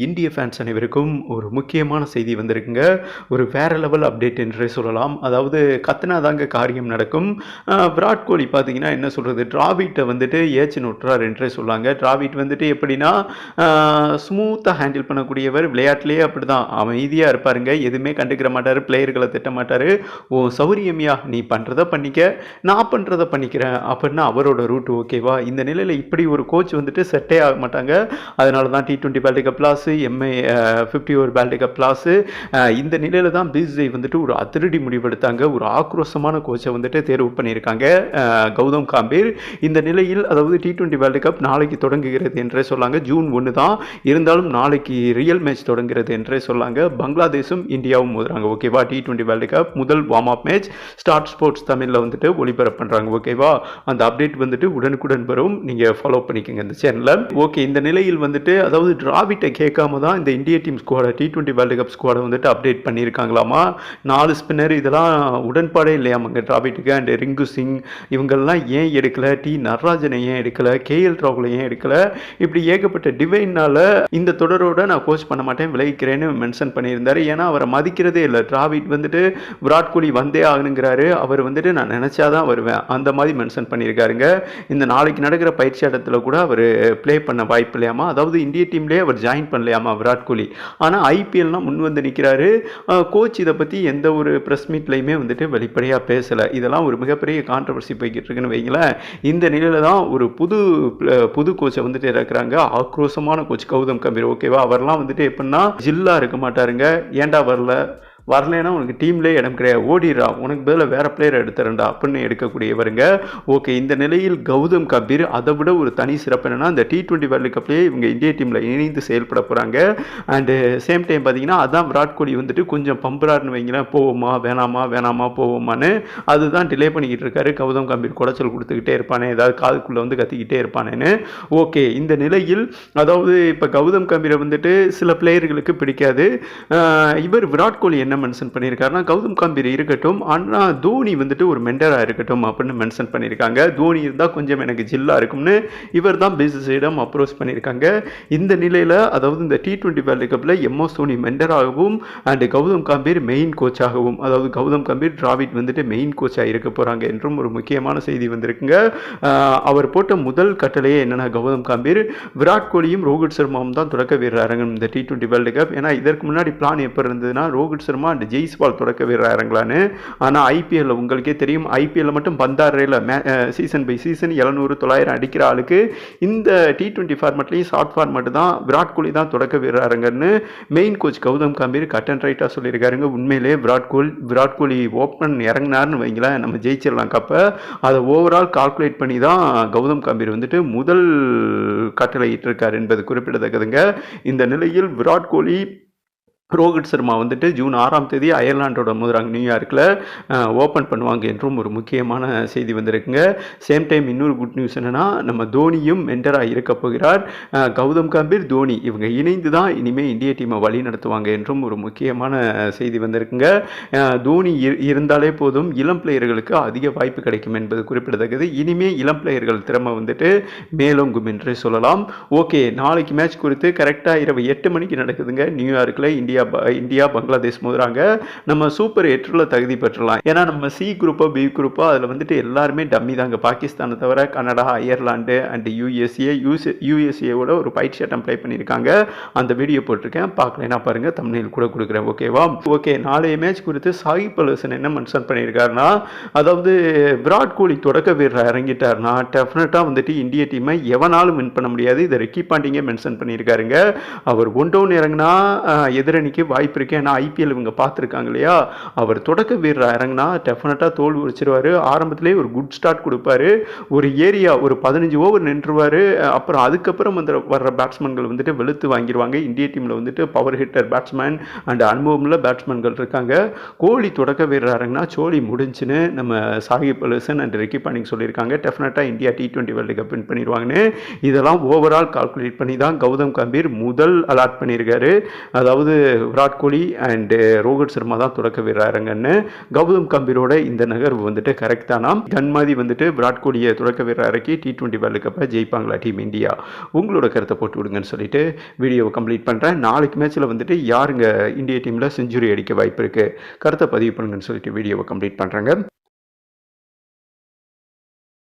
இந்திய ஃபேன்ஸ் அனைவருக்கும் ஒரு முக்கியமான செய்தி வந்திருக்குங்க. ஒரு வேற லெவல் அப்டேட் என்றே சொல்லலாம். அதாவது கத்துனாதாங்க காரியம் நடக்கும். விராட் கோலி பார்த்தீங்கன்னா என்ன சொல்றது, டிராவிட்ட வந்துட்டு ஏச்சுன்னு விட்டுறார் என்றே சொல்லாங்க. டிராவிட் வந்துட்டு எப்படின்னா ஸ்மூத்தாக ஹேண்டில் பண்ணக்கூடியவர். விளையாட்டுலேயே அப்படிதான் அமைதியாக இருப்பாருங்க. எதுவுமே கண்டுக்கிற மாட்டார், பிளேயர்களை திட்ட மாட்டார். ஓ சௌரியமியா, நீ பண்ணுறத பண்ணிக்க, நான் பண்ணுறத பண்ணிக்கிறேன் அப்படின்னு அவரோட ரூட். ஓகேவா? இந்த நிலையில் இப்படி ஒரு கோச் வந்துட்டு செட்டே ஆக மாட்டாங்க. அதனால தான் T20 world cup loss, MI 50 over world cup loss. இந்த நிலையில் தான் பிசிஐ வந்துட்டு ஒரு அதிரடி முடிவெடுத்தாங்க. ஒரு ஆக்ரோஷமான கோச்சை வந்துட்டு தேர்வு பண்ணியிருக்காங்க, கௌதம் காம்பீர். இந்த நிலையில் அதாவது T20 வேர்ல்டு கப் நாளைக்கு தொடங்குகிறது என்றே சொல்லாங்க. ஜூன் 1 தான், இருந்தாலும் நாளைக்கு ரியல் மேட்ச் தொடங்குகிறது என்றே சொல்லாங்க. பங்களாதேஷும் இந்தியாவும் மோதுறாங்க. ஓகேவா? T20 வேர்ல்டு கப் முதல் warm up match start sports தமிழில் வந்துட்டு ஒளிபரப்பு பண்ணுறாங்க. ஓகேவா? அந்த அப்டேட் வந்துட்டு உடனுக்குடன் வரும். நீங்கள் ஃபாலோ பண்ணிக்கோங்க இந்த சேனலில். ஓகே, இந்த நிலையில் வந்துட்டு அதாவது டிராவிட்டை கேட்காம தான் இந்த இந்திய டீம் ஸ்குவாடை T20 வேர்ல்டு கப் ஸ்குவாடை வந்துட்டு அப்டேட் பண்ணியிருக்காங்களாமா. 4 ஸ்பின்னர் இதெல்லாம் உடன்பாடே இல்லையாமாங்க டிராவிட்டுக்கு. அண்ட் ரிங்கு சிங் இவங்கெல்லாம் ஏன் எடுக்கலை, நடராஜனை ஏன் எடுக்கலை, KL ராகுலை ஏன் எடுக்கலை, இப்படி ஏகப்பட்ட டிவைனால் இந்த தொடரோட நான் கோச் பண்ண மாட்டேன், விளைவிக்கிறேன்னு மென்ஷன் பண்ணியிருந்தார். ஏன்னா அவரை மதிக்கிறதே இல்லை. டிராவிட் வந்துட்டு விராட் கோலி வந்தே ஆகணுங்கிறாரு. அவர் வந்துட்டு நான் நினச்சாதான் வருவேன் அந்த மாதிரி மென்ஷன் பண்ணியிருக்காருங்க. இந்த நாளைக்கு நடக்கிற பயிற்சி இடத்துல கூட அவர் ப்ளே பண்ண வாய்ப்பு இல்லையாமா. அதாவது இந்திய டீம்லேயே அவர் ஜாயின் பண்ணலையாமா விராட் கோலி. ஆனால் IPLலாம் முன் வந்து நிற்கிறாரு. கோச் இதை பற்றி எந்த ஒரு ப்ரெஸ் மீட்லையுமே வந்துட்டு வெளிப்படையாக பேசலை. இதெல்லாம் ஒரு மிகப்பெரிய கான்ட்ரவர்சி போய்கிட்டு இருக்குன்னு வைங்களேன். இந்த நிலையில் தான் ஒரு புது கோச்சை வந்துட்டு இறக்குறாங்க. ஆக்ரோஷமான கோச் கௌதம் கம்பீர். ஓகேவா? அவர்லாம் வந்துட்டு எப்படின்னா ஜில்லா இருக்க மாட்டாருங்க. ஏன்டா வரலைன்னா உனக்கு டீம்லேயே இடம் கிடையாது, ஓடிடுறா, உனக்கு பதிலாக வேறு பிளேயரை எடுத்துறண்டா அப்படின்னு எடுக்கக்கூடியவருங்க. ஓகே, இந்த நிலையில் கௌதம் கம்பீர் அதை விட ஒரு தனி சிறப்பு என்னென்னா இந்த T20 வேர்ல்டு கப்லேயே இவங்க இந்திய டீமில் இணைந்து செயல்பட போகிறாங்க. அண்டு சேம் டைம் பார்த்தீங்கன்னா அதான் விராட் கோலி வந்துட்டு கொஞ்சம் பம்புறாருன்னு வைங்களேன், போவோமா வேணாமா போவோமான்னு. அதுதான் டிலே பண்ணிக்கிட்டு இருக்காரு. கௌதம் கம்பீர் குடைச்சல் கொடுத்துக்கிட்டே இருப்பானே, ஏதாவது காதுக்குள்ளே வந்து கத்திக்கிட்டே இருப்பானேன்னு. ஓகே, இந்த நிலையில் அதாவது இப்போ கௌதம் கம்பீரை வந்துட்டு சில பிளேயர்களுக்கு பிடிக்காது. இவர் விராட் கோலி என்ன மென்ஷன் பண்ணியிருக்காருன்னா, கௌதம் கம்பீர் இருக்கட்டும், ஆனால் தோனி வந்துட்டு ஒரு மெண்டராக இருக்கட்டும் அப்படின்னு மென்ஷன் பண்ணியிருக்காங்க. தோனி இருந்தால் கொஞ்சம் எனக்கு ஜில்லா இருக்கும்னு இவர் தான் பிசிசியிடம் அப்ரோச் பண்ணியிருக்காங்க. இந்த நிலையில் அதாவது இந்த T20 வேர்ல்டு கப்பில் MS தோனி மெண்டராகவும் அண்ட் கௌதம் கம்பீர் மெயின் கோச்சாகவும், அதாவது கௌதம் கம்பீர் டிராவிட் வந்துட்டு மெயின் கோச்சாக இருக்க போகிறாங்க என்றும் ஒரு முக்கியமான செய்தி வந்திருக்குங்க. அவர் போட்ட முதல் கட்டளையே என்னென்னா, கௌதம் கம்பீர் விராட் கோலியும் ரோஹித் சர்மாவும் தான் தொடக்க வீரர் அரங்கம் இந்த T20 வேர்ல்டு கப். ஏன்னா இதற்கு முன்னாடி பிளான் எப்போ இருந்ததுன்னா ரோஹித் சர்மா அண்ட் ஜெய்ஸ்வால் தொடக்க வீரர் இறங்கலான்னு. ஆனால் IPL உங்களுக்கே தெரியும், IPL மட்டும் 16 சீசன் பை சீசன் 700 900 அடிக்கிற ஆளுக்கு இந்த T20 ஃபார்மெட்லேயும் ஷார்ட் ஃபார்மெட் தான் விராட் கோலி தான் தொடக்க வீரர் அரங்கன்னு main coach Gautam Gambhir cut and ரைட்டாக சொல்லியிருக்காருங்க. உண்மையிலே விராட் கோலி ஓப்பன் இறங்கினார்னு வைங்களேன், நம்ம ஜெயிச்சிடலாம் கப்பை. அதை ஓவரால் கால்குலேட் பண்ணி தான் கௌதம் கம்பீர் வந்துட்டு முதல் கட்டளை இட்டிருக்கார் என்பது குறிப்பிடத்தக்கதுங்க. இந்த நிலையில் விராட் கோலி ரோஹித் சர்மா வந்துட்டு ஜூன் 6ஆம் தேதி அயர்லாண்டோட மோதுறாங்க, நியூயார்க்கில் ஓப்பன் பண்ணுவாங்க என்றும் ஒரு முக்கியமான செய்தி வந்திருக்குங்க. சேம் டைம் இன்னொரு குட் நியூஸ் என்னென்னா, நம்ம தோனியும் மெண்டராக இருக்க போகிறார். கௌதம் கம்பீர் தோனி இவங்க இணைந்து தான் இனிமேல் இந்திய டீமை வழி நடத்துவாங்க என்றும் ஒரு முக்கியமான செய்தி வந்திருக்குங்க. தோனி இருந்தாலே போதும், இளம் பிளேயர்களுக்கு அதிக வாய்ப்பு கிடைக்கும் என்பது குறிப்பிடத்தக்கது. இனிமேல் இளம் பிளேயர்கள் திறமை வந்துட்டு மேலோங்கும் என்றே சொல்லலாம். ஓகே, நாளைக்கு மேட்ச் குறித்து கரெக்டாக இரவு 8 மணிக்கு நடக்குதுங்க நியூயார்க்கில். இந்தியா பங்களாதேஷ் மோதுறாங்க. நம்ம சூப்பர் 8ல் தகுதி பெற்றலாம். ஏன்னா நம்ம C குரூப்போ B குரூப்போ அதில் வந்துட்டு எல்லாருமே டம்மி தாங்க. பாகிஸ்தானை தவிர கனடா, அயர்லாண்டு அண்ட் யூஎஸ்ஏவோட ஒரு பயிற்சி அட்டம் ப்ளே பண்ணியிருக்காங்க. அந்த வீடியோ போட்டிருக்கேன், பார்க்கலைன்னா பாருங்கள், தம்ப்நெயில் கூட கொடுக்குறேன். ஓகேவா? ஓகே, நாளைய மேட்ச் குறித்து சாகிப் அல் ஹசன் என்ன மென்ஷன் பண்ணியிருக்காருன்னா, அதாவது விராட் கோலி தொடக்க வீரர் இறங்கிட்டார்னா டெஃபினட்டாக வந்துட்டு இந்திய டீமை எவனாலும் வின் பண்ண முடியாது. இதை ரிக்கி பாண்டிங்கே மென்ஷன் பண்ணியிருக்காருங்க. அவர் 1 டவுன் இறங்கினா எதிரணி வாய்ப்பு இருக்கு. ஏன்னா IPL இவங்க பார்த்துருக்காங்க இல்லையா, அவர் தொடக்க வீரர் இறங்கினா டெஃபினட்டாக தோல்வி வச்சிருவாரு. ஆரம்பத்திலே ஒரு குட் ஸ்டார்ட் கொடுப்பாரு, ஒரு ஏரியா ஒரு 15 ஓவர் நின்றுவார். அப்புறம் அதுக்கப்புறம் வர்ற பேட்ஸ்மேன்கள் வந்துட்டு வெளுத்து வாங்கிடுவாங்க. இந்திய டீமில் வந்துட்டு பவர் ஹிட்டர் பேட்ஸ்மேன் அண்ட் அனுபவமுள்ள பேட்ஸ்மேன்கள் இருக்காங்க. கோலி தொடக்க வீரர் இறங்கினா சோலி முடிஞ்சுன்னு நம்ம Shakib Al Hasan and Ricky Ponting சொல்லியிருக்காங்க. டெஃபினட்டாக India T20 world cup win பண்ணிடுவாங்கன்னு. இதெல்லாம் ஓவரால் கால்குலேட் பண்ணி தான் கௌதம் கம்பீர் முதல் அலாட் பண்ணியிருக்காரு. அதாவது விராட் கோலி அண்டு ரோஹித் சர்மா தான் தொடக்க வீரருங்கன்னு. கௌதம் கம்பீரோட இந்த நகர்வு வந்துட்டு கரெக்ட் தானா? கன் மாதிரி வந்துட்டு விராட் கோலியை தொடக்க வீரர் இறக்கி T20 வேர்ல்டு கப்பை ஜெயிப்பாங்களா டீம் இந்தியா? உங்களோட கருத்தை போட்டு விடுங்கன்னு சொல்லிட்டு வீடியோவை கம்ப்ளீட் பண்ணுறேன். நாளைக்கு மேட்ச்சில் வந்துட்டு யாருங்க இந்திய டீமில் செஞ்சுரி அடிக்க வாய்ப்பு இருக்குது, கருத்தை பதிவு பண்ணுங்கன்னு சொல்லிட்டு வீடியோவை கம்ப்ளீட் பண்ணுறேங்க.